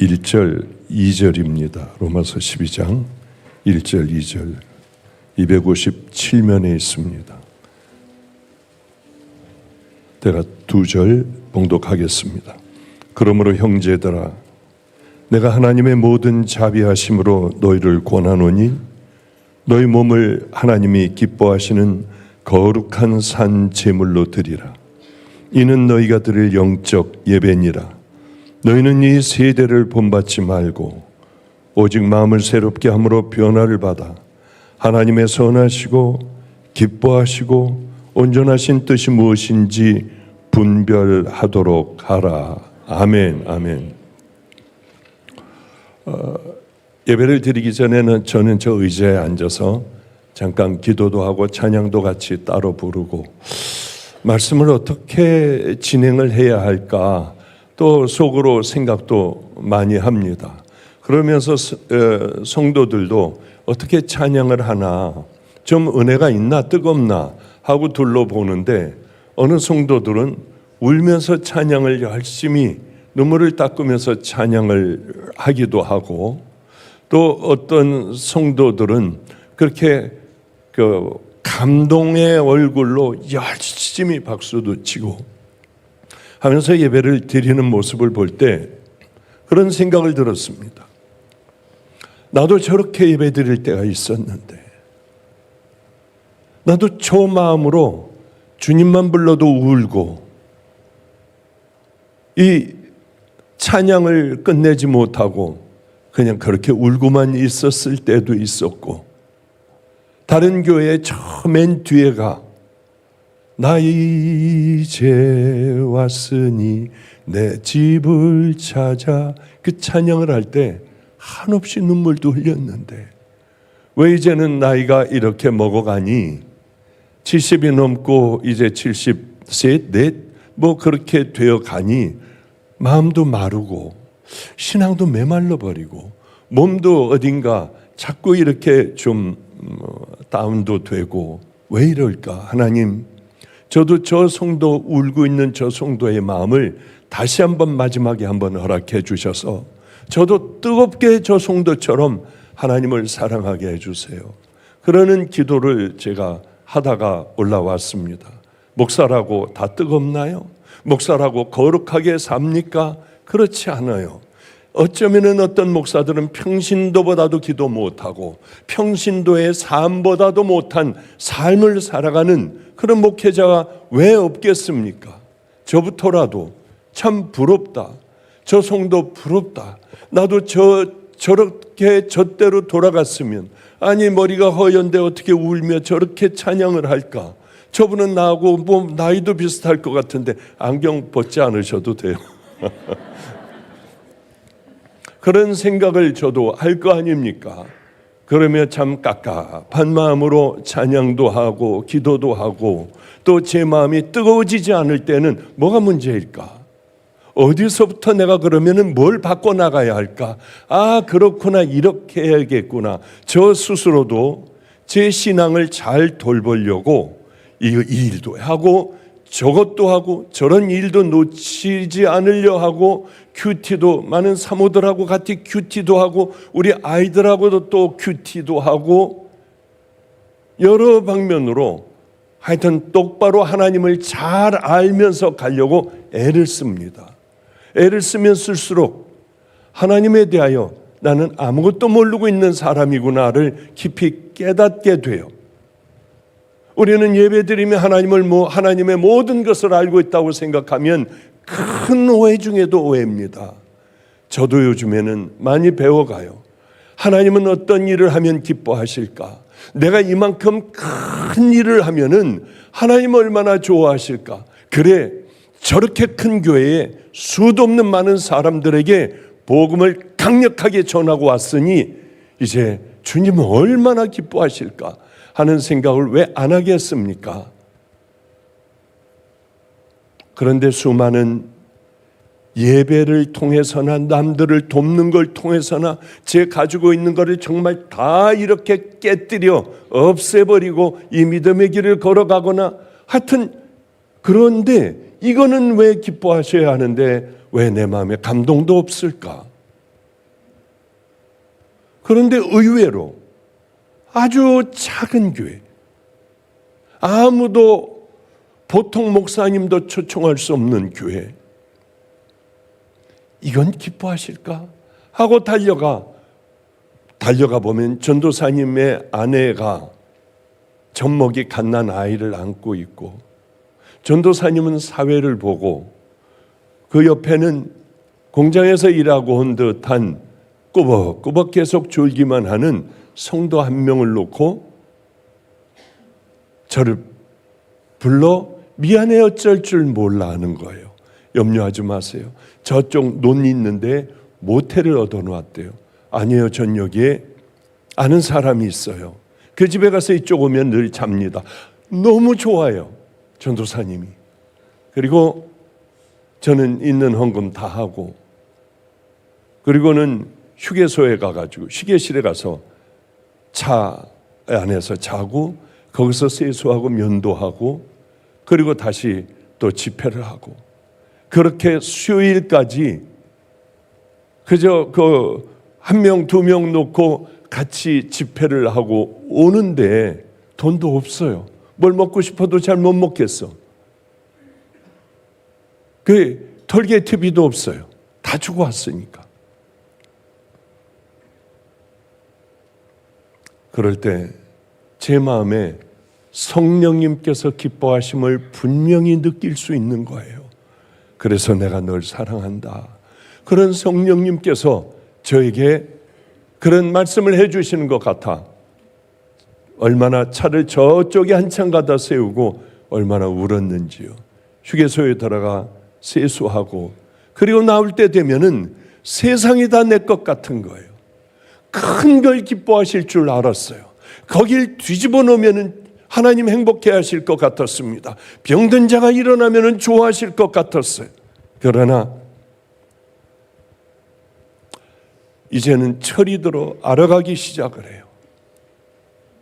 1절 2절입니다. 로마서 12장 1절 2절 257면에 있습니다. 제가 2절 봉독하겠습니다. 그러므로 형제들아, 내가 하나님의 모든 자비하심으로 너희를 권하노니 너희 몸을 하나님이 기뻐하시는 거룩한 산 제물로 드리라. 이는 너희가 드릴 영적 예배니라. 너희는 이 세대를 본받지 말고 오직 마음을 새롭게 함으로 변화를 받아 하나님의 선하시고 기뻐하시고 온전하신 뜻이 무엇인지 분별하도록 하라. 아멘. 아멘. 예배를 드리기 전에는 저는 저 의자에 앉아서 잠깐 기도도 하고 찬양도 같이 따로 부르고 말씀을 어떻게 진행을 해야 할까 또 속으로 생각도 많이 합니다. 그러면서 성도들도 어떻게 찬양을 하나, 좀 은혜가 있나 뜨겁나 하고 둘러보는데 어느 성도들은 울면서 찬양을 열심히 눈물을 닦으면서 찬양을 하기도 하고, 또 어떤 성도들은 그렇게 감동의 얼굴로 열심히 박수도 치고 하면서 예배를 드리는 모습을 볼 때 그런 생각을 들었습니다. 나도 저렇게 예배 드릴 때가 있었는데, 나도 저 마음으로 주님만 불러도 울고 이 찬양을 끝내지 못하고 그냥 그렇게 울고만 있었을 때도 있었고, 다른 교회에 저 맨 뒤에가 나 이제 왔으니 내 집을 찾아 그 찬양을 할 때 한없이 눈물도 흘렸는데, 왜 이제는 나이가 이렇게 먹어가니 70이 넘고 이제 70셋 넷 뭐 그렇게 되어 가니 마음도 마르고 신앙도 메말라 버리고 몸도 어딘가 자꾸 이렇게 좀 다운도 되고, 왜 이럴까? 하나님, 저도 저 성도, 울고 있는 저 성도의 마음을 다시 한번 마지막에 한번 허락해 주셔서 저도 뜨겁게 저 성도처럼 하나님을 사랑하게 해주세요. 그러는 기도를 제가 하다가 올라왔습니다. 목사라고 다 뜨겁나요? 목사라고 거룩하게 삽니까? 그렇지 않아요. 어쩌면 어떤 목사들은 평신도보다도 기도 못하고 평신도의 삶보다도 못한 삶을 살아가는 그런 목회자가 왜 없겠습니까? 저부터라도 참 부럽다. 저 성도 부럽다. 나도 저렇게 저대로 돌아갔으면, 아니 머리가 허연데 어떻게 울며 저렇게 찬양을 할까? 저분은 나하고 뭐 나이도 비슷할 것 같은데 안경 벗지 않으셔도 돼요. 그런 생각을 저도 할 거 아닙니까? 그러면 참 깝깝한 마음으로 찬양도 하고 기도도 하고, 또 제 마음이 뜨거워지지 않을 때는 뭐가 문제일까? 어디서부터 내가 그러면은 뭘 바꿔나가야 할까? 아, 그렇구나, 이렇게 해야겠구나. 저 스스로도 제 신앙을 잘 돌보려고 이 일도 하고 저것도 하고 저런 일도 놓치지 않으려 하고, 큐티도 많은 사모들하고 같이 큐티도 하고 우리 아이들하고도 또 큐티도 하고, 여러 방면으로 하여튼 똑바로 하나님을 잘 알면서 가려고 애를 씁니다. 애를 쓰면 쓸수록 하나님에 대하여 나는 아무것도 모르고 있는 사람이구나를 깊이 깨닫게 돼요. 우리는 예배드리며 하나님의 모든 것을 알고 있다고 생각하면 큰 오해 중에도 오해입니다. 저도 요즘에는 많이 배워가요. 하나님은 어떤 일을 하면 기뻐하실까? 내가 이만큼 큰 일을 하면은 하나님 얼마나 좋아하실까? 그래, 저렇게 큰 교회에 수도 없는 많은 사람들에게 복음을 강력하게 전하고 왔으니 이제 주님은 얼마나 기뻐하실까 하는 생각을 왜 안 하겠습니까? 그런데 수많은 예배를 통해서나 남들을 돕는 걸 통해서나 제 가지고 있는 것을 정말 다 이렇게 깨뜨려 없애버리고 이 믿음의 길을 걸어가거나 하여튼, 그런데 이거는 왜 기뻐하셔야 하는데 왜 내 마음에 감동도 없을까? 그런데 의외로 아주 작은 교회, 아무도 보통 목사님도 초청할 수 없는 교회, 이건 기뻐하실까? 하고 달려가 보면 전도사님의 아내가 젖먹이 갓난 아이를 안고 있고, 전도사님은 사회를 보고 그 옆에는 공장에서 일하고 온 듯한 꾸벅꾸벅 계속 졸기만 하는 성도 한 명을 놓고 저를 불러 미안해 어쩔 줄 몰라 하는 거예요. 염려하지 마세요. 저쪽 논 있는데 모텔을 얻어놓았대요. 아니에요, 전 여기에 아는 사람이 있어요. 그 집에 가서 이쪽 오면 늘 잡니다. 너무 좋아요, 전도사님이. 그리고 저는 있는 헌금 다 하고, 그리고는 휴게소에 가가지고 휴게실에 가서 차 안에서 자고 거기서 세수하고 면도하고 그리고 다시 또 집회를 하고, 그렇게 수요일까지 그저 그 한 명, 두 명 놓고 같이 집회를 하고 오는데 돈도 없어요. 뭘 먹고 싶어도 잘 못 먹겠어. 그 톨게이트비도 없어요. 다 주고 왔으니까. 그럴 때 제 마음에 성령님께서 기뻐하심을 분명히 느낄 수 있는 거예요. 그래서 내가 널 사랑한다. 그런 성령님께서 저에게 그런 말씀을 해주시는 것 같아. 얼마나 차를 저쪽에 한참 가다 세우고 얼마나 울었는지요. 휴게소에 들어가 세수하고 그리고 나올 때 되면은 세상이 다 내 것 같은 거예요. 큰 걸 기뻐하실 줄 알았어요. 거길 뒤집어 놓으면은 하나님 행복해 하실 것 같았습니다. 병든 자가 일어나면은 좋아하실 것 같았어요. 그러나 이제는 철이 들어 알아가기 시작을 해요.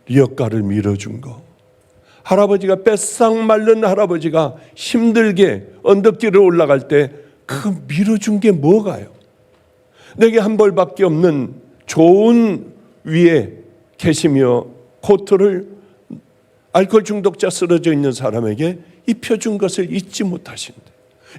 리어카를 밀어준 거, 할아버지가 뺏싹 마른 할아버지가 힘들게 언덕길을 올라갈 때 그 밀어준 게 뭐가요? 내게 한 벌밖에 없는 좋은 위에 계시며 코트를 알코올 중독자 쓰러져 있는 사람에게 입혀준 것을 잊지 못하신대.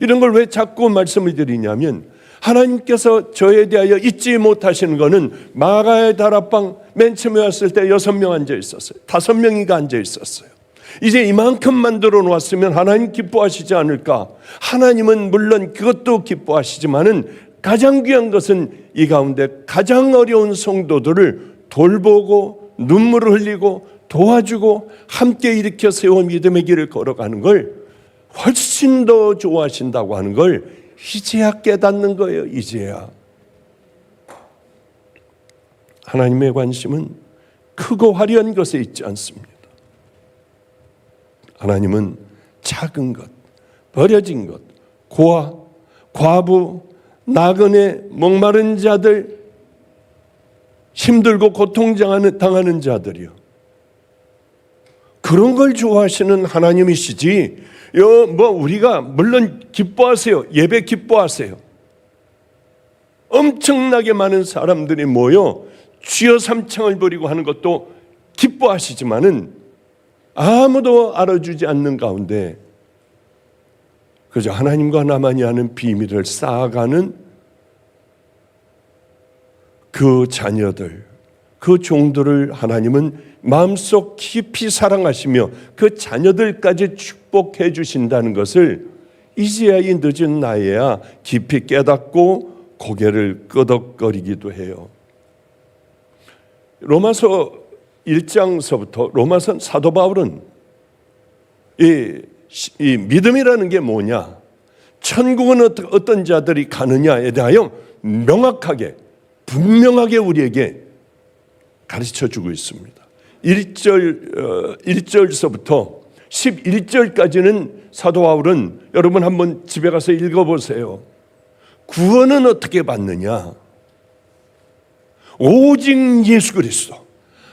이런 걸 왜 자꾸 말씀을 드리냐면, 하나님께서 저에 대하여 잊지 못하시는 것은 마가의 다락방 맨 처음에 왔을 때 6명 앉아 있었어요. 5명이가 앉아 있었어요. 이제 이만큼 만들어 놓았으면 하나님 기뻐하시지 않을까? 하나님은 물론 그것도 기뻐하시지만은 가장 귀한 것은 이 가운데 가장 어려운 성도들을 돌보고 눈물을 흘리고 도와주고 함께 일으켜 세워 믿음의 길을 걸어가는 걸 훨씬 더 좋아하신다고 하는 걸 이제야 깨닫는 거예요. 이제야. 하나님의 관심은 크고 화려한 것에 있지 않습니다. 하나님은 작은 것, 버려진 것, 고아, 과부, 나그네, 목마른 자들, 힘들고 고통당하는 자들이요, 그런 걸 좋아하시는 하나님이시지. 우리가 물론 기뻐하세요. 예배 기뻐하세요. 엄청나게 많은 사람들이 모여 주여 삼창을 부리고 하는 것도 기뻐하시지만은 아무도 알아주지 않는 가운데 그저 하나님과 나만이 아는 비밀을 쌓아가는 그 자녀들, 그 종들을 하나님은 마음속 깊이 사랑하시며 그 자녀들까지 축복해 주신다는 것을 이제야 이 늦은 나이에야 깊이 깨닫고 고개를 끄덕거리기도 해요. 로마서 1장서부터 로마서 사도 바울은 이 믿음이라는 게 뭐냐, 천국은 어떤 자들이 가느냐에 대하여 명확하게 분명하게 우리에게 가르쳐 주고 있습니다. 1절서부터 11절까지는 사도 바울은, 여러분 한번 집에 가서 읽어보세요. 구원은 어떻게 받느냐? 오직 예수 그리스도,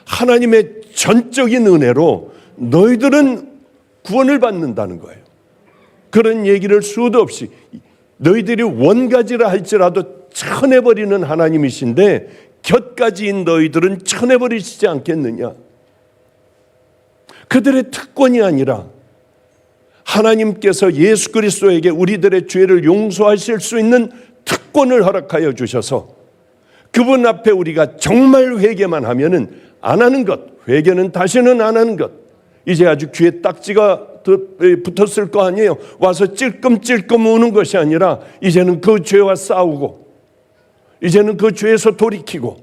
하나님의 전적인 은혜로 너희들은 구원을 받는다는 거예요. 그런 얘기를 수도 없이, 너희들이 원가지라 할지라도 쳐내버리는 하나님이신데 곁가지인 너희들은 쳐내버리시지 않겠느냐? 그들의 특권이 아니라 하나님께서 예수 그리스도에게 우리들의 죄를 용서하실 수 있는 특권을 허락하여 주셔서 그분 앞에 우리가 정말 회개만 하면은 안 하는 것, 회개는 다시는 안 하는 것, 이제 아주 귀에 딱지가 붙었을 거 아니에요. 와서 찔끔찔끔 우는 것이 아니라 이제는 그 죄와 싸우고, 이제는 그 죄에서 돌이키고,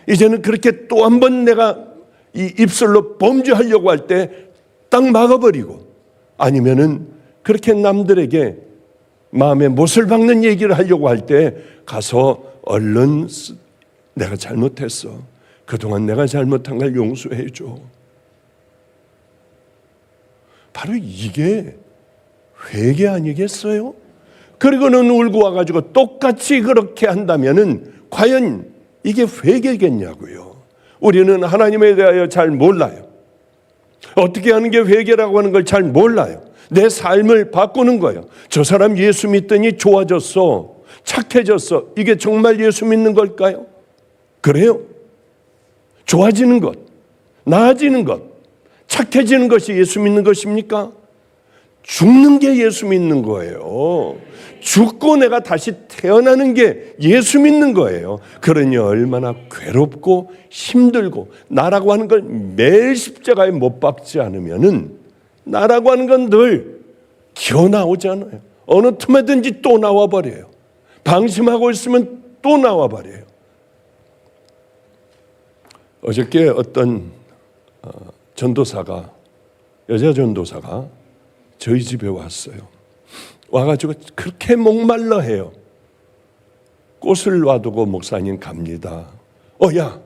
이제는 그렇게 또 한 번 내가 이 입술로 범죄하려고 할 때 딱 막아버리고, 아니면은 그렇게 남들에게 마음에 못을 박는 얘기를 하려고 할 때 가서 얼른 내가 잘못했어, 그동안 내가 잘못한 걸 용서해 줘. 바로 이게 회개 아니겠어요? 그리고는 울고 와가지고 똑같이 그렇게 한다면은 과연 이게 회개겠냐고요. 우리는 하나님에 대하여 잘 몰라요. 어떻게 하는 게 회개라고 하는 걸 잘 몰라요. 내 삶을 바꾸는 거예요. 저 사람 예수 믿더니 좋아졌어, 착해졌어. 이게 정말 예수 믿는 걸까요? 그래요? 좋아지는 것, 나아지는 것, 착해지는 것이 예수 믿는 것입니까? 죽는 게 예수 믿는 거예요. 죽고 내가 다시 태어나는 게 예수 믿는 거예요. 그러니 얼마나 괴롭고 힘들고, 나라고 하는 걸 매일 십자가에 못 박지 않으면은 나라고 하는 건 늘 기어 나오잖아요. 어느 틈에든지 또 나와버려요. 방심하고 있으면 또 나와버려요. 어저께 어떤 전도사가, 여자 전도사가 저희 집에 왔어요. 와가지고 그렇게 목말라 해요. 꽃을 놔두고 목사님 갑니다. 야,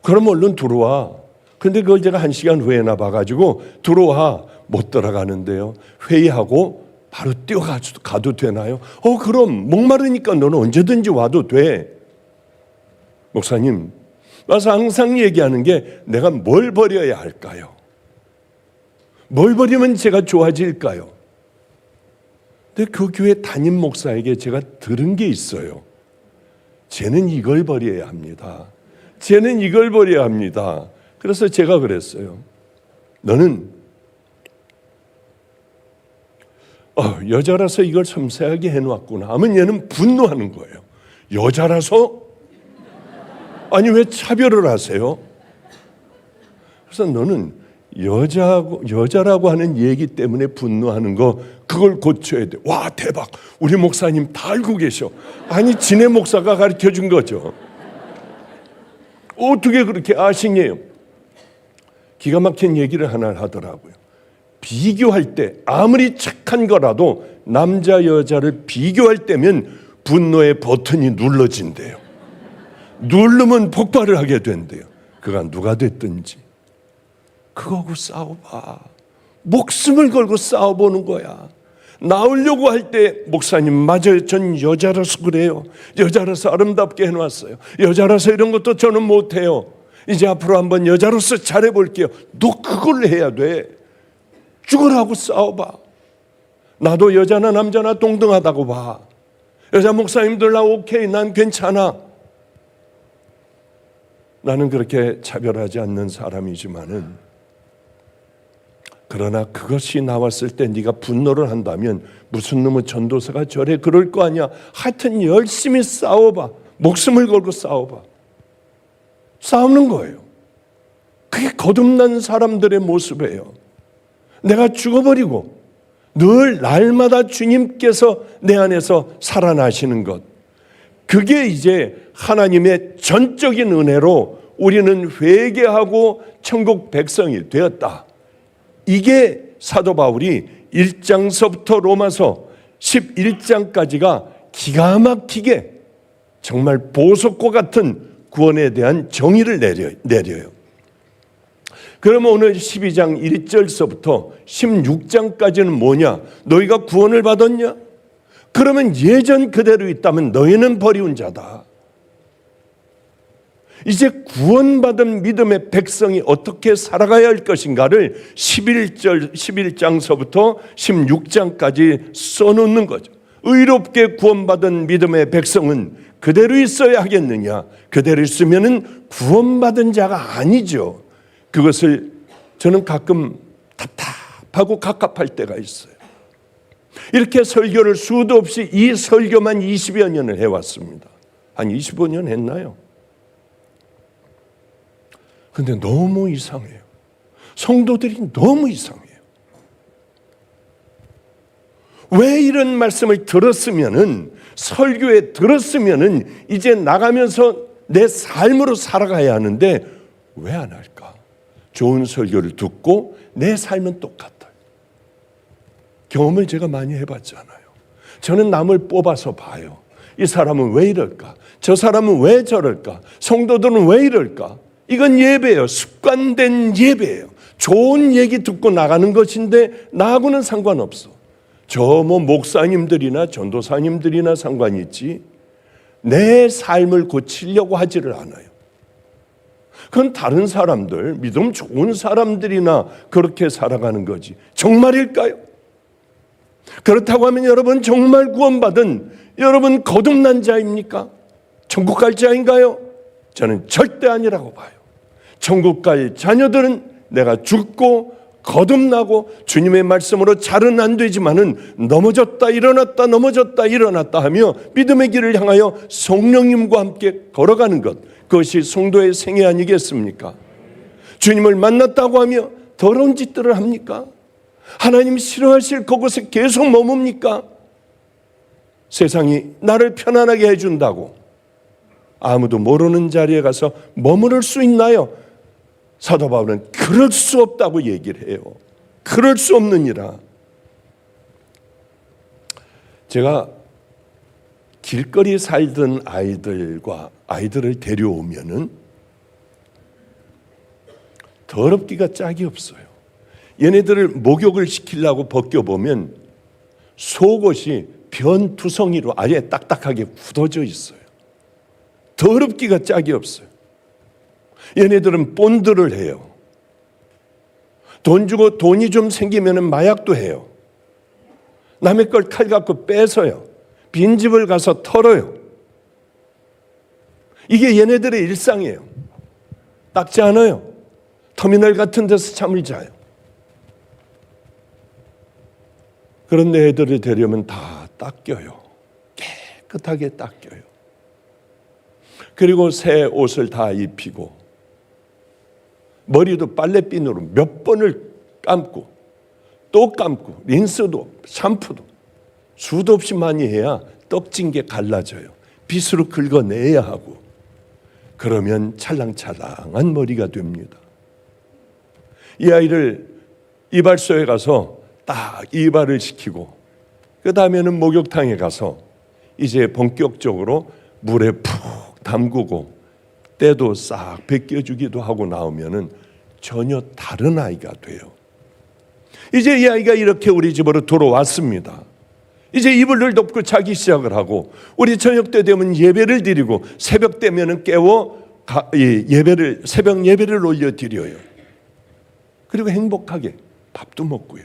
그럼 얼른 들어와. 근데 그걸 제가 1시간 후에 나봐가지고 들어와. 못 들어가는데요. 회의하고 바로 뛰어가도 되나요? 그럼 목마르니까 너는 언제든지 와도 돼. 목사님, 와서 항상 얘기하는 게 내가 뭘 버려야 할까요? 뭘 버리면 제가 좋아질까요? 근데 그 교회 담임 목사에게 제가 들은 게 있어요. 쟤는 이걸 버려야 합니다. 쟤는 이걸 버려야 합니다. 그래서 제가 그랬어요. 너는 여자라서 이걸 섬세하게 해놓았구나 하면 얘는 분노하는 거예요. 여자라서? 아니 왜 차별을 하세요? 그래서 너는 여자라고 하는 얘기 때문에 분노하는 거, 그걸 고쳐야 돼. 와, 대박, 우리 목사님 다 알고 계셔. 아니 지네 목사가 가르쳐준 거죠. 어떻게 그렇게 아시냐요? 기가 막힌 얘기를 하나 하더라고요. 비교할 때 아무리 착한 거라도 남자 여자를 비교할 때면 분노의 버튼이 눌러진대요. 누르면 폭발을 하게 된대요. 그가 누가 됐든지 그거하고 싸워봐. 목숨을 걸고 싸워보는 거야. 나오려고 할 때 목사님 맞아요, 전 여자라서 그래요. 여자라서 아름답게 해놨어요. 여자라서 이런 것도 저는 못해요. 이제 앞으로 한번 여자로서 잘해볼게요. 너 그걸 해야 돼. 죽으라고 싸워봐. 나도 여자나 남자나 동등하다고 봐. 여자 목사님들 나 오케이, 난 괜찮아. 나는 그렇게 차별하지 않는 사람이지만은, 그러나 그것이 나왔을 때 네가 분노를 한다면 무슨 놈의 전도사가 저래 그럴 거 아니야. 하여튼 열심히 싸워봐. 목숨을 걸고 싸워봐. 싸우는 거예요. 그게 거듭난 사람들의 모습이에요. 내가 죽어버리고 늘 날마다 주님께서 내 안에서 살아나시는 것, 그게 이제 하나님의 전적인 은혜로 우리는 회개하고 천국 백성이 되었다. 이게 사도 바울이 1장서부터 로마서 11장까지가 기가 막히게 정말 보석과 같은 구원에 대한 정의를 내려요. 그러면 오늘 12장 1절서부터 16장까지는 뭐냐? 너희가 구원을 받았냐? 그러면 예전 그대로 있다면 너희는 버리운 자다. 이제 구원받은 믿음의 백성이 어떻게 살아가야 할 것인가를 11장서부터 16장까지 써놓는 거죠. 의롭게 구원받은 믿음의 백성은 그대로 있어야 하겠느냐? 그대로 있으면은 구원받은 자가 아니죠. 그것을 저는 가끔 답답하고 갑갑할 때가 있어요. 이렇게 설교를 수도 없이 이 설교만 20여 년을 해왔습니다. 한 25년 했나요? 근데 너무 이상해요. 성도들이 너무 이상해요. 왜 이런 말씀을 들었으면은, 설교에 들었으면은 이제 나가면서 내 삶으로 살아가야 하는데 왜 안 할까? 좋은 설교를 듣고 내 삶은 똑같다. 경험을 제가 많이 해봤잖아요. 저는 남을 뽑아서 봐요. 이 사람은 왜 이럴까? 저 사람은 왜 저럴까? 성도들은 왜 이럴까? 이건 예배예요. 습관된 예배예요. 좋은 얘기 듣고 나가는 것인데 나하고는 상관없어. 저 목사님들이나 전도사님들이나 상관이 있지 내 삶을 고치려고 하지를 않아요. 그건 다른 사람들, 믿음 좋은 사람들이나 그렇게 살아가는 거지. 정말일까요? 그렇다고 하면 여러분 정말 구원받은 여러분 거듭난 자입니까? 천국 갈 자인가요? 저는 절대 아니라고 봐요. 천국 갈 자녀들은 내가 죽고 거듭나고 주님의 말씀으로 잘은 안 되지만은 넘어졌다 일어났다 넘어졌다 일어났다 하며 믿음의 길을 향하여 성령님과 함께 걸어가는 것, 그것이 성도의 생애 아니겠습니까? 주님을 만났다고 하며 더러운 짓들을 합니까? 하나님 싫어하실 그곳에 계속 머뭅니까? 세상이 나를 편안하게 해준다고 아무도 모르는 자리에 가서 머무를 수 있나요? 사도 바울은 그럴 수 없다고 얘기를 해요. 그럴 수 없느니라. 제가 길거리 살던 아이들을 데려오면은 더럽기가 짝이 없어요. 얘네들을 목욕을 시키려고 벗겨보면 속옷이 변투성이로 아예 딱딱하게 굳어져 있어요. 더럽기가 짝이 없어요. 얘네들은 본드를 해요. 돈 주고 돈이 좀 생기면 마약도 해요. 남의 걸 칼 갖고 뺏어요. 빈집을 가서 털어요. 이게 얘네들의 일상이에요. 닦지 않아요. 터미널 같은 데서 잠을 자요. 그런데 애들을 데려오면 다 닦여요. 깨끗하게 닦여요. 그리고 새 옷을 다 입히고 머리도 빨래비누로 몇 번을 감고 또 감고 린스도 샴푸도 수도 없이 많이 해야 떡진 게 갈라져요. 빗으로 긁어내야 하고 그러면 찰랑찰랑한 머리가 됩니다. 이 아이를 이발소에 가서 딱 이발을 시키고 그 다음에는 목욕탕에 가서 이제 본격적으로 물에 푹 담그고 때도 싹 벗겨주기도 하고 나오면은 전혀 다른 아이가 돼요. 이제 이 아이가 이렇게 우리 집으로 들어왔습니다. 이제 이불을 덮고 자기 시작을 하고 우리 저녁 때 되면 예배를 드리고 새벽 되면은 깨워 새벽 예배를 올려 드려요. 그리고 행복하게 밥도 먹고요.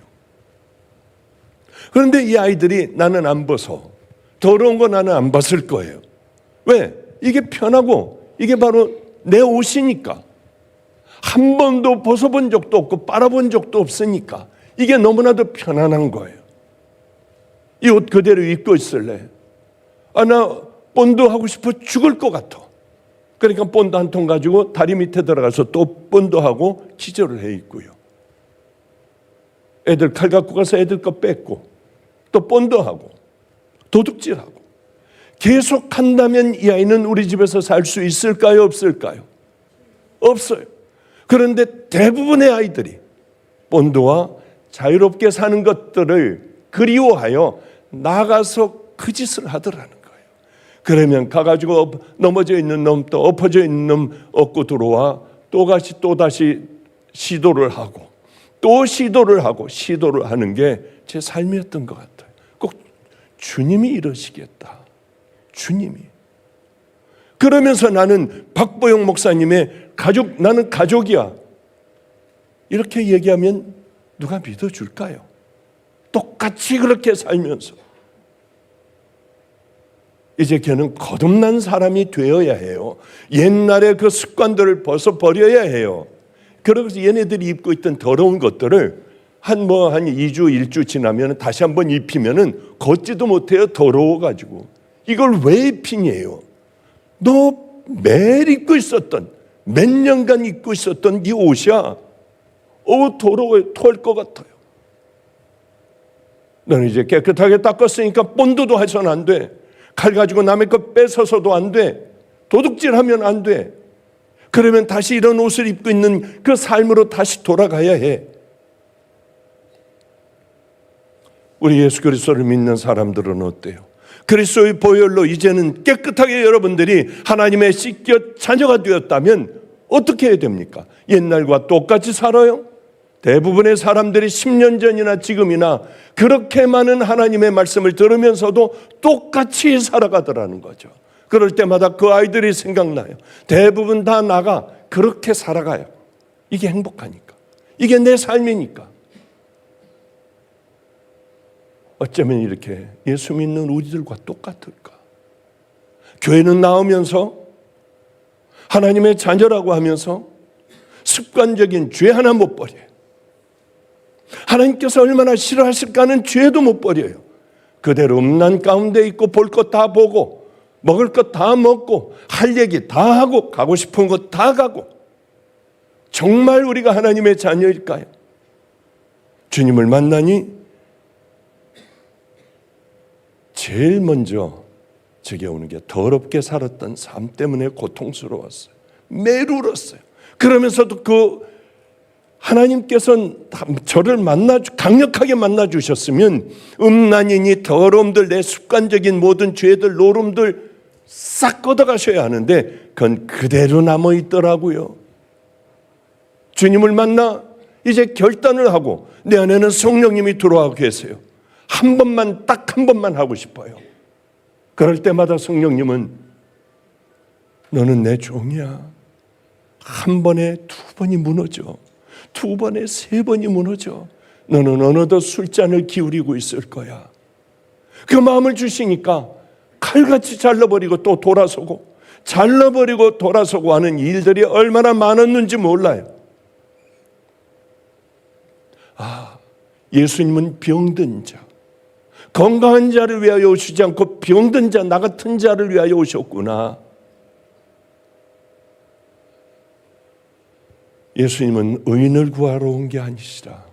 그런데 이 아이들이 나는 안 벗어. 더러운 거 나는 안 벗을 거예요. 왜? 이게 편하고 이게 바로 내 옷이니까. 한 번도 벗어본 적도 없고 빨아본 적도 없으니까 이게 너무나도 편안한 거예요. 이 옷 그대로 입고 있을래? 나 본드 하고 싶어 죽을 것 같아. 그러니까 본드 한 통 가지고 다리 밑에 들어가서 또 본드 하고 기절을 해 있고요. 애들 칼 갖고 가서 애들 거 뺏고 또 본드 하고 도둑질하고 계속 한다면 이 아이는 우리 집에서 살 수 있을까요? 없을까요? 없어요. 그런데 대부분의 아이들이 본드와 자유롭게 사는 것들을 그리워하여 나가서 그 짓을 하더라는 거예요. 그러면 가가지고 넘어져 있는 놈 또 엎어져 있는 놈 얻고 들어와 또다시 시도를 하고 또 시도를 하는 게 제 삶이었던 것 같아요. 꼭 주님이 이러시겠다. 주님이. 그러면서 나는 박보영 목사님의 나는 가족이야. 이렇게 얘기하면 누가 믿어줄까요? 똑같이 그렇게 살면서. 이제 걔는 거듭난 사람이 되어야 해요. 옛날의 그 습관들을 벗어버려야 해요. 그래서 얘네들이 입고 있던 더러운 것들을 한 2주, 1주 지나면 다시 한번 입히면은 걷지도 못해요. 더러워가지고. 이걸 왜 입히냐요? 너 매일 입고 있었던, 몇 년간 입고 있었던 네 옷이야. 더러워요. 토할 것 같아요. 너는 이제 깨끗하게 닦았으니까 본드도 해서는 안 돼. 칼 가지고 남의 것 뺏어서도 안 돼. 도둑질하면 안 돼. 그러면 다시 이런 옷을 입고 있는 그 삶으로 다시 돌아가야 해. 우리 예수 그리스도를 믿는 사람들은 어때요? 그리스도의 보혈로 이제는 깨끗하게 여러분들이 하나님의 씻겨 자녀가 되었다면 어떻게 해야 됩니까? 옛날과 똑같이 살아요? 대부분의 사람들이 10년 전이나 지금이나 그렇게 많은 하나님의 말씀을 들으면서도 똑같이 살아가더라는 거죠. 그럴 때마다 그 아이들이 생각나요. 대부분 다 나가 그렇게 살아가요. 이게 행복하니까. 이게 내 삶이니까. 어쩌면 이렇게 예수 믿는 우리들과 똑같을까? 교회는 나오면서 하나님의 자녀라고 하면서 습관적인 죄 하나 못 버려요. 하나님께서 얼마나 싫어하실까 하는 죄도 못 버려요. 그대로 음란 가운데 있고 볼 것 다 보고 먹을 것 다 먹고 할 얘기 다 하고 가고 싶은 곳 다 가고. 정말 우리가 하나님의 자녀일까요? 주님을 만나니 제일 먼저 제게 오는 게 더럽게 살았던 삶 때문에 고통스러웠어요. 매일 울었어요. 그러면서도 그 하나님께서는 저를 강력하게 만나주셨으면 음란이니 더러움들, 내 습관적인 모든 죄들, 노름들 싹 걷어가셔야 하는데 그건 그대로 남아있더라고요. 주님을 만나 이제 결단을 하고 내 안에는 성령님이 들어와 계세요. 딱 한 번만 하고 싶어요. 그럴 때마다 성령님은 너는 내 종이야. 한 번에 2번이 무너져. 2번에 3번이 무너져. 너는 어느덧 술잔을 기울이고 있을 거야. 그 마음을 주시니까 칼같이 잘라버리고 또 돌아서고 잘라버리고 돌아서고 하는 일들이 얼마나 많았는지 몰라요. 예수님은 병든 자, 건강한 자를 위하여 오시지 않고 병든 자, 나 같은 자를 위하여 오셨구나. 예수님은 의인을 구하러 온 게 아니시라.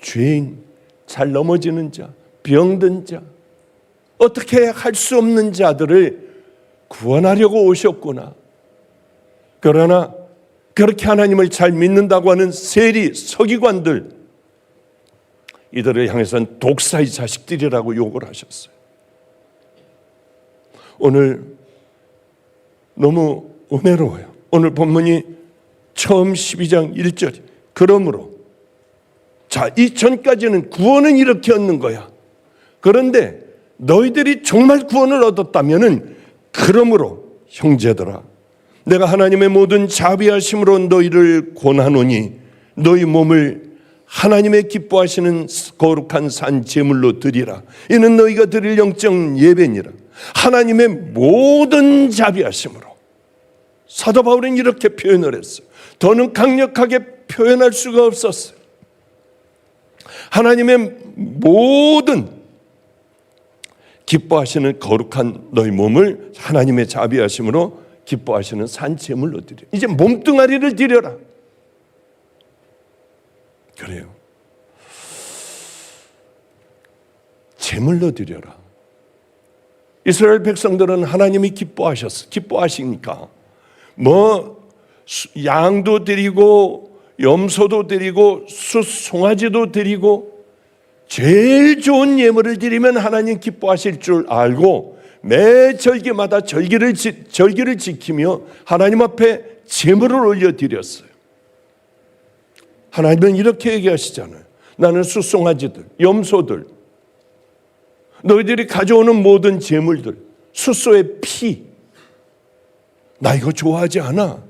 죄인, 잘 넘어지는 자, 병든 자, 어떻게 할 수 없는 자들을 구원하려고 오셨구나. 그러나 그렇게 하나님을 잘 믿는다고 하는 세리, 서기관들, 이들을 향해서는 독사의 자식들이라고 욕을 하셨어요. 오늘 너무 은혜로워요. 오늘 본문이 처음 12장 1절. 그러므로 이전까지는 구원은 이렇게 얻는 거야. 그런데 너희들이 정말 구원을 얻었다면은 그러므로 형제들아, 내가 하나님의 모든 자비하심으로 너희를 권하노니 너희 몸을 하나님의 기뻐하시는 거룩한 산 제물로 드리라. 이는 너희가 드릴 영적 예배니라. 하나님의 모든 자비하심으로. 사도 바울은 이렇게 표현을 했어요. 더는 강력하게 표현할 수가 없었어요. 하나님의 모든 기뻐하시는 거룩한 너희 몸을 하나님의 자비하심으로 기뻐하시는 산 제물로 드려. 이제 몸뚱아리를 드려라. 그래요. 제물로 드려라. 이스라엘 백성들은 하나님이 기뻐하시니까 양도 드리고 염소도 드리고 숫송아지도 드리고 제일 좋은 예물을 드리면 하나님 기뻐하실 줄 알고 매 절기마다 절기를 지키며 하나님 앞에 제물을 올려드렸어요. 하나님은 이렇게 얘기하시잖아요. 나는 숫송아지들, 염소들, 너희들이 가져오는 모든 제물들, 숫소의 피, 나 이거 좋아하지 않아.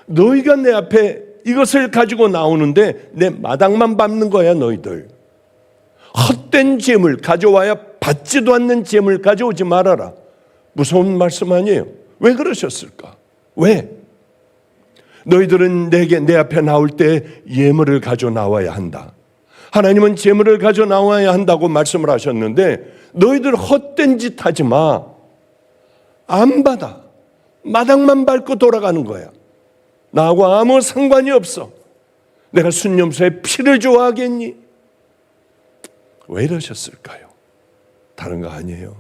너희가 내 앞에 이것을 가지고 나오는데 내 마당만 밟는 거야. 너희들 헛된 제물 가져와야 받지도 않는 재물 가져오지 말아라. 무서운 말씀 아니에요? 왜 그러셨을까? 왜? 너희들은 내 앞에 나올 때 예물을 가져 나와야 한다. 하나님은 재물을 가져 나와야 한다고 말씀을 하셨는데 너희들 헛된 짓 하지 마. 안 받아. 마당만 밟고 돌아가는 거야. 나하고 아무 상관이 없어. 내가 순념소에 피를 좋아하겠니? 왜 이러셨을까요? 다른 거 아니에요.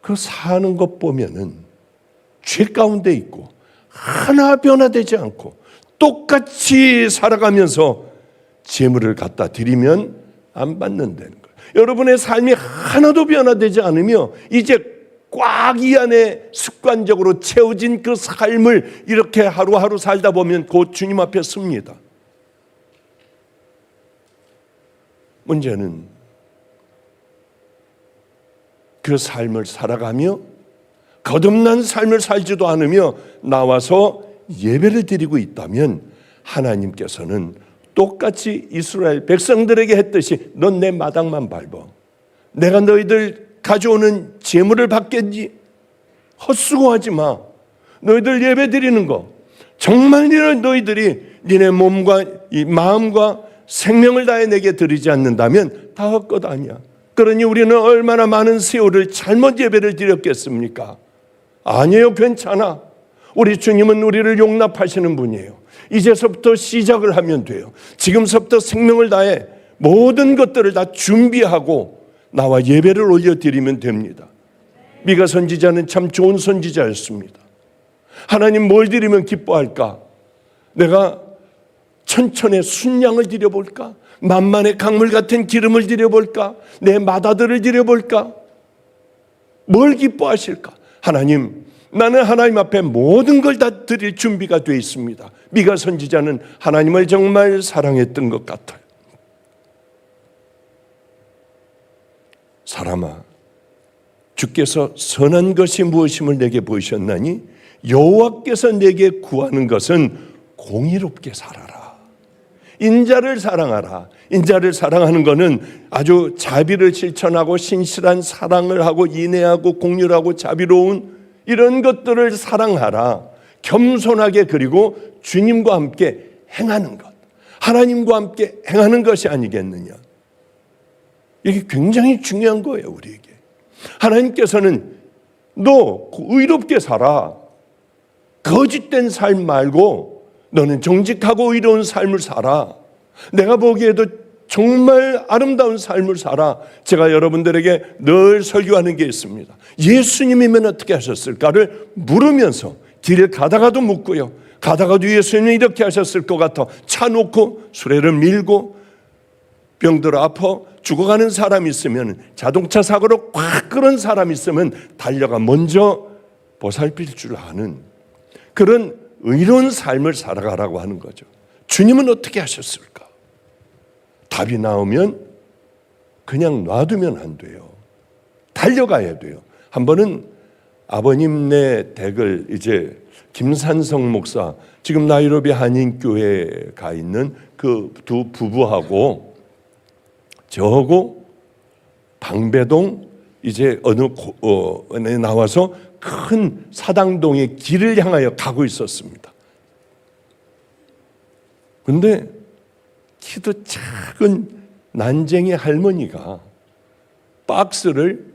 그 사는 것 보면은 죄 가운데 있고 하나 변화되지 않고 똑같이 살아가면서 재물을 갖다 드리면 안 받는다는 거예요. 여러분의 삶이 하나도 변화되지 않으며 이제 꽉 이 안에 습관적으로 채워진 그 삶을 이렇게 하루하루 살다 보면 곧 주님 앞에 섭니다. 문제는 그 삶을 살아가며 거듭난 삶을 살지도 않으며 나와서 예배를 드리고 있다면 하나님께서는 똑같이 이스라엘 백성들에게 했듯이 넌 내 마당만 밟아. 내가 너희들 가져오는 재물을 받겠니? 헛수고하지 마. 너희들 예배 드리는 거 정말 너희들이 니네 몸과 이 마음과 생명을 다해 내게 드리지 않는다면 다 헛것 아니야. 그러니 우리는 얼마나 많은 세월을 잘못 예배를 드렸겠습니까? 아니에요. 괜찮아. 우리 주님은 우리를 용납하시는 분이에요. 이제서부터 시작을 하면 돼요. 지금서부터 생명을 다해 모든 것들을 다 준비하고 나와 예배를 올려드리면 됩니다. 미가 선지자는 참 좋은 선지자였습니다. 하나님 뭘 드리면 기뻐할까? 내가 천천의 순양을 드려볼까? 만만의 강물 같은 기름을 드려볼까? 내 맏아들을 드려볼까? 뭘 기뻐하실까? 하나님, 나는 하나님 앞에 모든 걸 다 드릴 준비가 되어 있습니다. 미가 선지자는 하나님을 정말 사랑했던 것 같아요. 사람아, 주께서 선한 것이 무엇임을 내게 보이셨나니 여호와께서 내게 구하는 것은 공의롭게 살아라. 인자를 사랑하라. 인자를 사랑하는 것은 아주 자비를 실천하고 신실한 사랑을 하고 인애하고 공률하고 자비로운 이런 것들을 사랑하라. 겸손하게 그리고 주님과 함께 행하는 것. 하나님과 함께 행하는 것이 아니겠느냐. 이게 굉장히 중요한 거예요, 우리에게. 하나님께서는 너 의롭게 살아. 거짓된 삶 말고 너는 정직하고 의로운 삶을 살아. 내가 보기에도 정말 아름다운 삶을 살아. 제가 여러분들에게 늘 설교하는 게 있습니다. 예수님이면 어떻게 하셨을까를 물으면서 길을 가다가도 묻고요. 가다가도 예수님이 이렇게 하셨을 것 같아. 차 놓고 수레를 밀고 병들어 아파 죽어가는 사람이 있으면 자동차 사고로 꽉 끓은 사람이 있으면 달려가 먼저 보살필 줄 아는 그런 의로운 삶을 살아가라고 하는 거죠. 주님은 어떻게 하셨을까? 답이 나오면 그냥 놔두면 안 돼요. 달려가야 돼요. 한 번은 아버님네 댁을 이제 김산성 목사, 지금 나이로비 한인교회에 가 있는 그 두 부부하고 저하고 방배동 이제 어느 나와서 큰 사당동의 길을 향하여 가고 있었습니다. 그런데 키도 작은 난쟁이 할머니가 박스를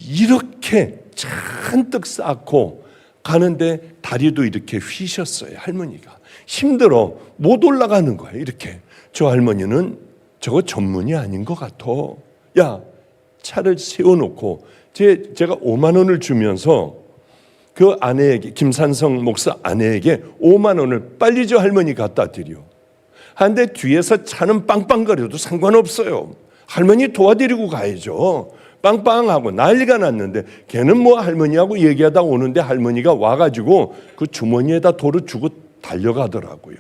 이렇게 잔뜩 쌓고 가는데 다리도 이렇게 휘셨어요. 할머니가 힘들어 못 올라가는 거예요. 이렇게. 저 할머니는 저거 전문이 아닌 것 같아. 야, 차를 세워놓고 제가 5만 원을 주면서 그 아내에게, 김산성 목사 아내에게 5만 원을 빨리 저 할머니 갖다 드려. 한데 뒤에서 차는 빵빵거려도 상관없어요. 할머니 도와드리고 가야죠. 빵빵하고 난리가 났는데 걔는 뭐 할머니하고 얘기하다 오는데 할머니가 와가지고 그 주머니에다 돌을 주고 달려가더라고요.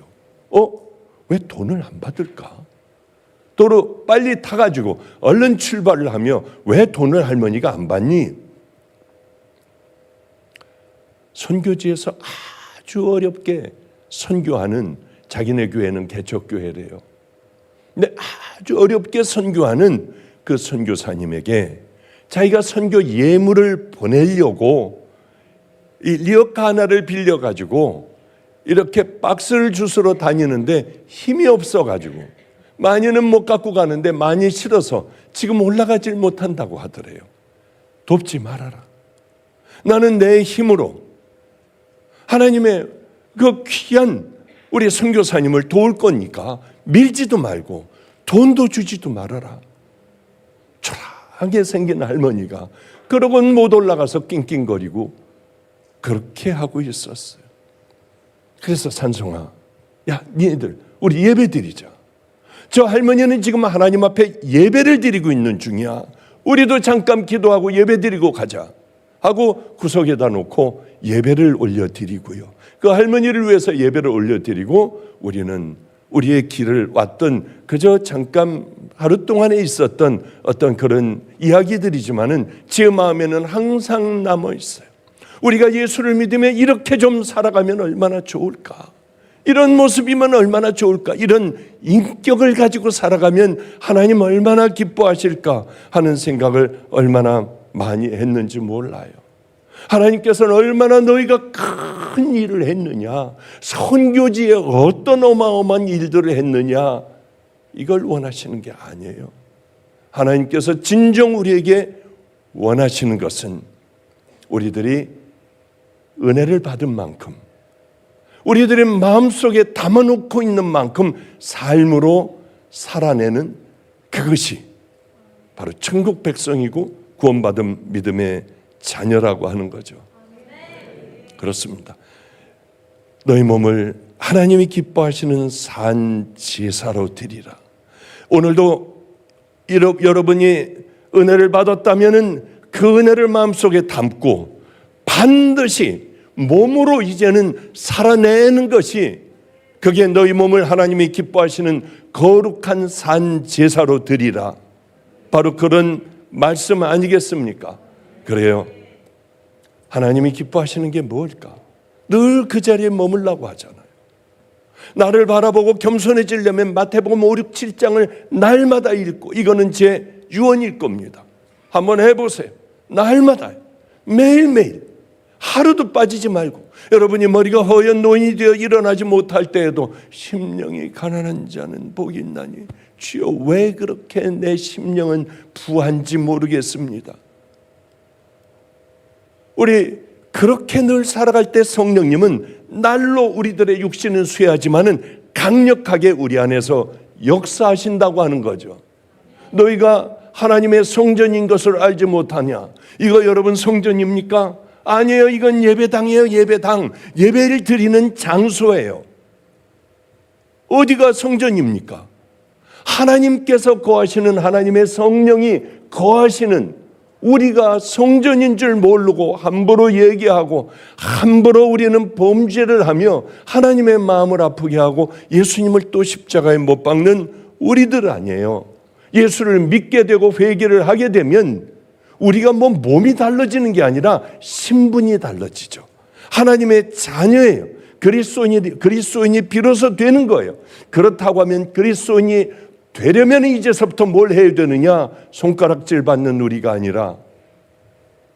왜 돈을 안 받을까? 도로 빨리 타가지고 얼른 출발을 하며 왜 돈을 할머니가 안 받니? 선교지에서 아주 어렵게 선교하는 자기네 교회는 개척교회래요. 근데 아주 어렵게 선교하는 그 선교사님에게 자기가 선교 예물을 보내려고 이 리어카 하나를 빌려가지고 이렇게 박스를 주스러 다니는데 힘이 없어가지고 많이는 못 갖고 가는데 많이 실어서 지금 올라가질 못한다고 하더래요. 돕지 말아라. 나는 내 힘으로 하나님의 그 귀한 우리 선교사님을 도울 거니까 밀지도 말고 돈도 주지도 말아라. 초라하게 생긴 할머니가 그러고는 못 올라가서 낑낑거리고 그렇게 하고 있었어요. 그래서 산송아, 야 니네들 우리 예배 드리자. 저 할머니는 지금 하나님 앞에 예배를 드리고 있는 중이야. 우리도 잠깐 기도하고 예배 드리고 가자 하고 구석에다 놓고 예배를 올려드리고요. 그 할머니를 위해서 예배를 올려드리고 우리는 우리의 길을 왔던 그저 잠깐 하루 동안에 있었던 어떤 그런 이야기들이지만은 제 마음에는 항상 남아 있어요. 우리가 예수를 믿으며 이렇게 좀 살아가면 얼마나 좋을까? 이런 모습이면 얼마나 좋을까? 이런 인격을 가지고 살아가면 하나님 얼마나 기뻐하실까 하는 생각을 얼마나 많이 했는지 몰라요. 하나님께서는 얼마나 너희가 큰 일을 했느냐, 선교지에 어떤 어마어마한 일들을 했느냐, 이걸 원하시는 게 아니에요. 하나님께서 진정 우리에게 원하시는 것은 우리들이 은혜를 받은 만큼, 우리들의 마음속에 담아놓고 있는 만큼 삶으로 살아내는 그것이 바로 천국 백성이고 구원받은 믿음의 자녀라고 하는 거죠. 그렇습니다. 너희 몸을 하나님이 기뻐하시는 산 제사로 드리라. 오늘도 여러분이 은혜를 받았다면 그 은혜를 마음속에 담고 반드시 몸으로 이제는 살아내는 것이 그게 너희 몸을 하나님이 기뻐하시는 거룩한 산 제사로 드리라. 바로 그런 말씀 아니겠습니까? 그래요. 하나님이 기뻐하시는 게 뭘까? 늘 그 자리에 머물라고 하잖아요. 나를 바라보고 겸손해지려면 마태복음 5, 6, 7장을 날마다 읽고, 이거는 제 유언일 겁니다. 한번 해보세요. 날마다 매일매일 하루도 빠지지 말고, 여러분이 머리가 허연 노인이 되어 일어나지 못할 때에도 심령이 가난한 자는 복이 있나니 주여 왜 그렇게 내 심령은 부한지 모르겠습니다. 우리 그렇게 늘 살아갈 때 성령님은 날로 우리들의 육신은 쇠하지만은 강력하게 우리 안에서 역사하신다고 하는 거죠. 너희가 하나님의 성전인 것을 알지 못하냐? 이거 여러분 성전입니까? 아니에요. 이건 예배당이에요. 예배당. 예배를 드리는 장소예요. 어디가 성전입니까? 하나님께서 거하시는, 하나님의 성령이 거하시는, 우리가 성전인 줄 모르고 함부로 얘기하고 함부로 우리는 범죄를 하며 하나님의 마음을 아프게 하고 예수님을 또 십자가에 못 박는 우리들 아니에요. 예수를 믿게 되고 회개를 하게 되면 우리가 뭐 몸이 달라지는 게 아니라 신분이 달라지죠. 하나님의 자녀예요. 그리스도인이 비로소 되는 거예요. 그렇다고 하면 그리스도인이 되려면 이제서부터 뭘 해야 되느냐? 손가락질 받는 우리가 아니라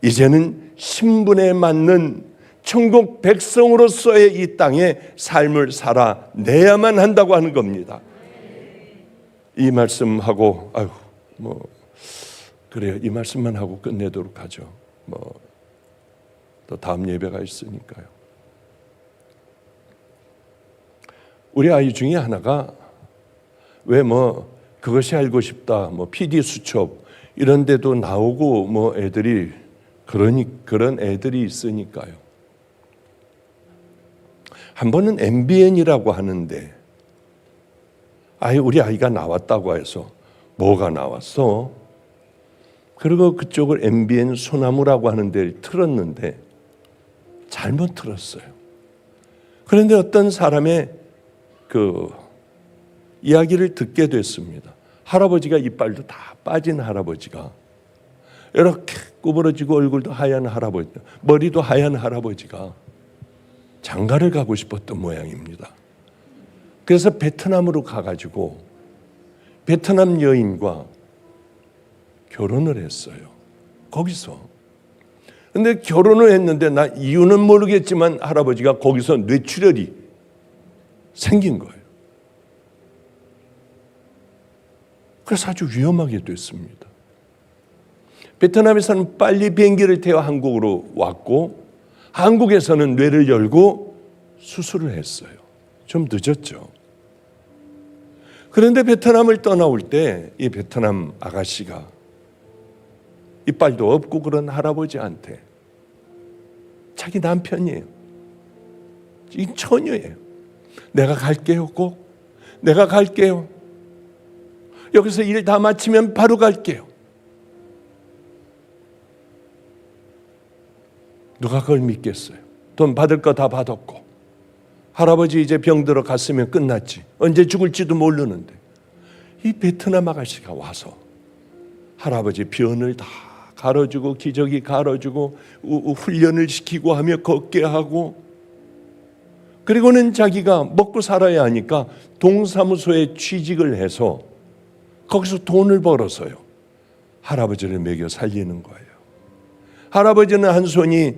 이제는 신분에 맞는 천국 백성으로서의 이 땅에 삶을 살아내야만 한다고 하는 겁니다. 이 말씀하고 그래요. 이 말씀만 하고 끝내도록 하죠. 또 다음 예배가 있으니까요. 우리 아이 중에 하나가 왜 그것이 알고 싶다, PD 수첩 이런 데도 나오고 애들이 그런 애들이 있으니까요. 한 번은 MBN이라고 하는데 우리 아이가 나왔다고 해서 뭐가 나왔어? 그리고 그쪽을 MBN 소나무라고 하는 데를 틀었는데 잘못 틀었어요. 그런데 어떤 사람의 이야기를 듣게 됐습니다. 할아버지가 이빨도 다 빠진 할아버지가, 이렇게 구부러지고 얼굴도 하얀 할아버지, 머리도 하얀 할아버지가 장가를 가고 싶었던 모양입니다. 그래서 베트남으로 가가지고 베트남 여인과 결혼을 했어요. 거기서. 근데 결혼을 했는데 나 이유는 모르겠지만 할아버지가 거기서 뇌출혈이 생긴 거예요. 그래서 아주 위험하게 됐습니다. 베트남에서는 빨리 비행기를 태워 한국으로 왔고 한국에서는 뇌를 열고 수술을 했어요. 좀 늦었죠. 그런데 베트남을 떠나올 때 이 베트남 아가씨가 이빨도 없고 그런 할아버지한테 자기 남편이에요. 이 처녀예요. 내가 갈게요. 꼭. 내가 갈게요. 여기서 일 다 마치면 바로 갈게요. 누가 그걸 믿겠어요? 돈 받을 거 다 받았고 할아버지 이제 병들어 갔으면 끝났지. 언제 죽을지도 모르는데 이 베트남 아가씨가 와서 할아버지 변을 다 갈아주고 기저귀 갈아주고 훈련을 시키고 하며 걷게 하고 그리고는 자기가 먹고 살아야 하니까 동사무소에 취직을 해서 거기서 돈을 벌어서요. 할아버지를 먹여 살리는 거예요. 할아버지는 한 손이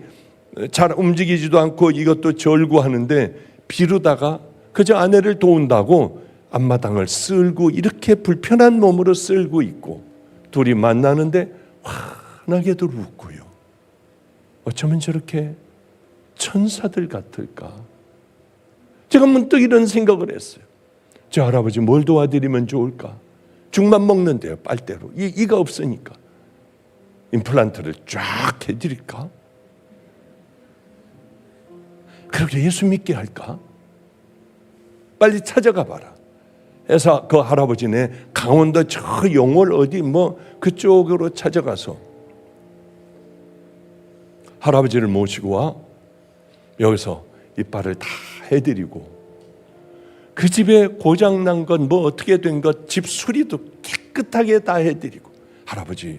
잘 움직이지도 않고 이것도 절고 하는데 비루다가 그저 아내를 도운다고 앞마당을 쓸고 이렇게 불편한 몸으로 쓸고 있고 둘이 만나는데 환하게도 웃고요. 어쩌면 저렇게 천사들 같을까? 제가 문득 이런 생각을 했어요. 저 할아버지 뭘 도와드리면 좋을까? 죽만 먹는데요. 빨대로. 이가 없으니까. 임플란트를 쫙 해드릴까? 그렇게 예수 믿게 할까? 빨리 찾아가 봐라. 해서 그 할아버지네 강원도 저 용월 어디 그쪽으로 찾아가서 할아버지를 모시고 와 여기서 이빨을 다 해드리고 그 집에 고장난 건 어떻게 된 것 집 수리도 깨끗하게 다 해드리고 할아버지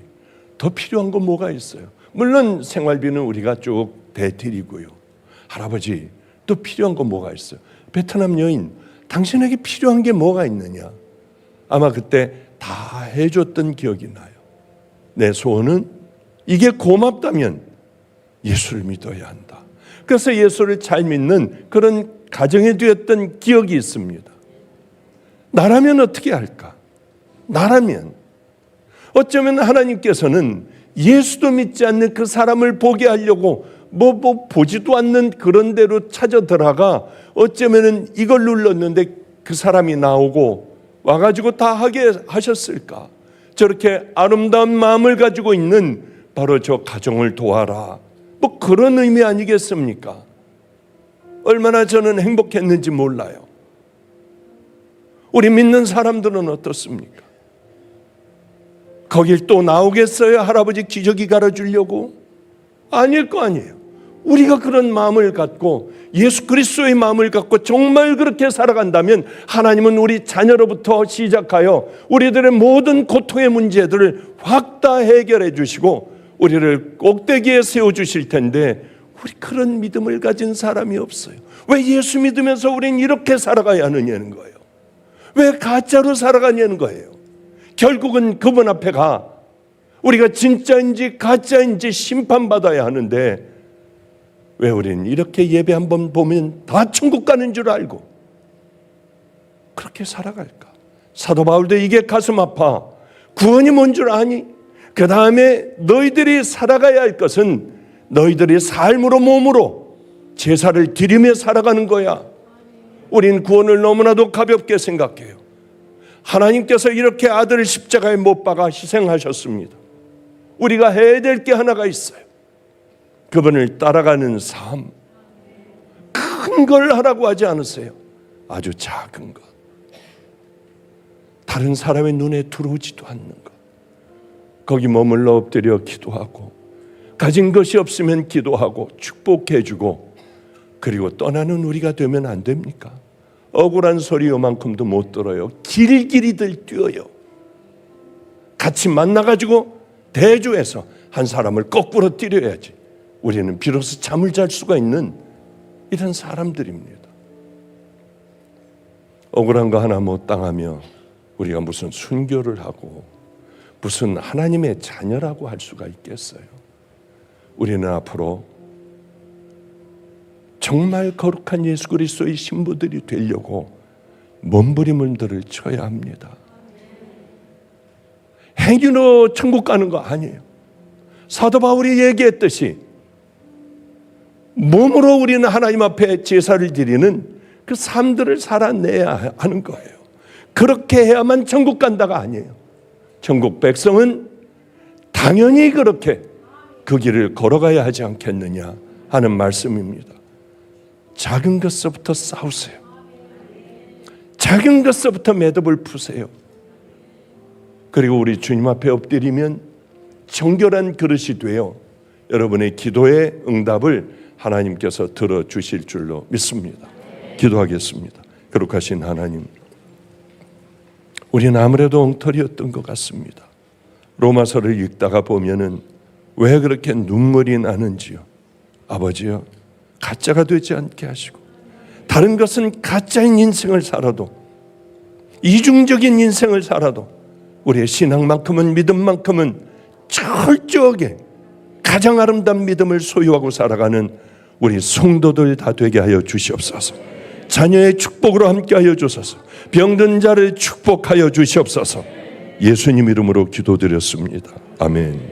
더 필요한 건 뭐가 있어요? 물론 생활비는 우리가 쭉 대드리고요. 할아버지 또 필요한 건 뭐가 있어요? 베트남 여인 당신에게 필요한 게 뭐가 있느냐? 아마 그때 다 해줬던 기억이 나요. 내 소원은 이게 고맙다면 예수를 믿어야 한다. 그래서 예수를 잘 믿는 그런 가정이 되었던 기억이 있습니다. 나라면 어떻게 할까? 나라면 어쩌면 하나님께서는 예수도 믿지 않는 그 사람을 보게 하려고 보지도 않는 그런 데로 찾아 들어가 어쩌면은 이걸 눌렀는데 그 사람이 나오고 와가지고 다 하게 하셨을까? 저렇게 아름다운 마음을 가지고 있는 바로 저 가정을 도와라. 그런 의미 아니겠습니까? 얼마나 저는 행복했는지 몰라요. 우리 믿는 사람들은 어떻습니까? 거길 또 나오겠어요? 할아버지 기저귀 갈아주려고? 아닐 거 아니에요. 우리가 그런 마음을 갖고 예수 그리스도의 마음을 갖고 정말 그렇게 살아간다면 하나님은 우리 자녀로부터 시작하여 우리들의 모든 고통의 문제들을 확 다 해결해 주시고 우리를 꼭대기에 세워주실 텐데 우리 그런 믿음을 가진 사람이 없어요. 왜 예수 믿으면서 우리는 이렇게 살아가야 하느냐는 거예요. 왜 가짜로 살아가냐는 거예요. 결국은 그분 앞에 가 우리가 진짜인지 가짜인지 심판받아야 하는데 왜 우리는 이렇게 예배 한번 보면 다 천국 가는 줄 알고 그렇게 살아갈까? 사도 바울도 이게 가슴 아파. 구원이 뭔 줄 아니? 그 다음에 너희들이 살아가야 할 것은 너희들의 삶으로 몸으로 제사를 드리며 살아가는 거야. 우린 구원을 너무나도 가볍게 생각해요. 하나님께서 이렇게 아들을 십자가에 못 박아 희생하셨습니다. 우리가 해야 될 게 하나가 있어요. 그분을 따라가는 삶. 큰 걸 하라고 하지 않으세요. 아주 작은 것. 다른 사람의 눈에 들어오지도 않는 것. 거기 머물러 엎드려 기도하고 가진 것이 없으면 기도하고 축복해주고 그리고 떠나는 우리가 되면 안 됩니까? 억울한 소리 요만큼도 못 들어요. 길길이들 뛰어요. 같이 만나가지고 대조해서 한 사람을 거꾸로 때려야지. 우리는 비로소 잠을 잘 수가 있는 이런 사람들입니다. 억울한 거 하나 못 당하며 우리가 무슨 순교를 하고 무슨 하나님의 자녀라고 할 수가 있겠어요? 우리는 앞으로 정말 거룩한 예수 그리스도의 신부들이 되려고 몸부림들을 쳐야 합니다. 행위로 천국 가는 거 아니에요. 사도 바울이 얘기했듯이 몸으로 우리는 하나님 앞에 제사를 드리는 그 삶들을 살아내야 하는 거예요. 그렇게 해야만 천국 간다가 아니에요. 천국 백성은 당연히 그렇게 그 길을 걸어가야 하지 않겠느냐 하는 말씀입니다. 작은 것서부터 싸우세요. 작은 것서부터 매듭을 푸세요. 그리고 우리 주님 앞에 엎드리면 정결한 그릇이 되어 여러분의 기도의 응답을 하나님께서 들어주실 줄로 믿습니다. 기도하겠습니다. 거룩하신 하나님, 우리는 아무래도 엉터리였던 것 같습니다. 로마서를 읽다가 보면은 왜 그렇게 눈물이 나는지요. 아버지요, 가짜가 되지 않게 하시고 다른 것은 가짜인 인생을 살아도 이중적인 인생을 살아도 우리의 신앙만큼은 믿음만큼은 철저하게 가장 아름다운 믿음을 소유하고 살아가는 우리 성도들 다 되게 하여 주시옵소서. 자녀의 축복으로 함께 하여 주소서. 병든 자를 축복하여 주시옵소서. 예수님 이름으로 기도드렸습니다. 아멘.